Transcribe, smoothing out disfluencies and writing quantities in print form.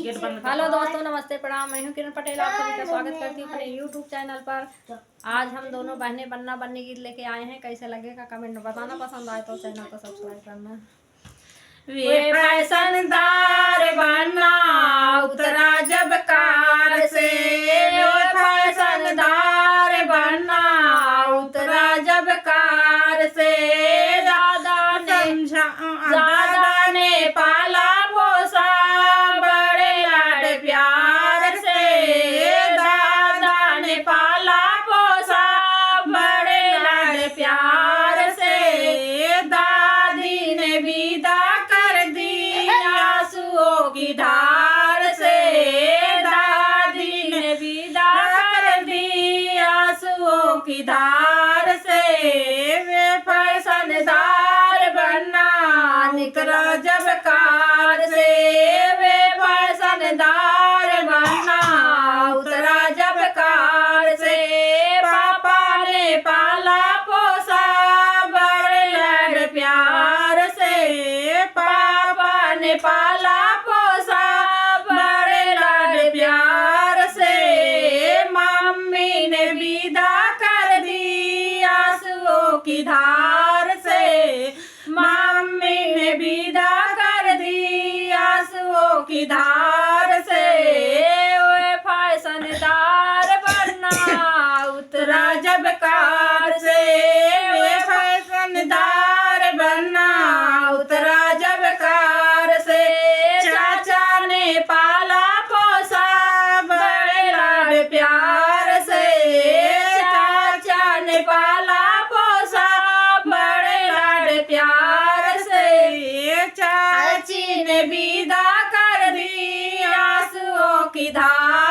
Hello दोस्तों, नमस्ते, प्रणाम। मैं हूं किरण पटेल, आप सभी का स्वागत करती हूं अपने YouTube चैनल पर। आज हम दोनों बहनें बन्ना बन्नी गीत लेके आए हैं। कैसे लगेगा कमेंट में बताना, पसंद आए तो चैनल को सब्सक्राइब करना। वे फैशनदार बनना उतरा जब कार से, वे फैशनदार बनना उतरा जब कार से। दादा ने पाला पोसा बड़े लाड प्यार से, दादा ने पाला पोसा बड़े लाड प्यार से। दादी ने विदा कर दी आंसुओं की धार से, दादी ने विदा कर दी आंसुओं की धार से। वे फैशनदार बनना निकला जब कार से, वे फैशनदार बनना उतरा जब कार से। पापा ने पाला पोसा बड़े लाड प्यार से, पापा ने पाला पोसा बड़े लाड प्यार से। मम्मी ने विदा कर दी आंसुओं की धार से, मम्मी ने विदा कर दी आंसुओं की धार से। वे फैशनदार बनना उतरा जब कार से, वे फैशनदार बनना उतरा जब कार से। चाचा ने पाला पोसा बड़े लाड प्यार से, चाचा ने पाला पोसा बड़े लाड प्यार से। चाची ने विदा कर दी आंसुओं की धार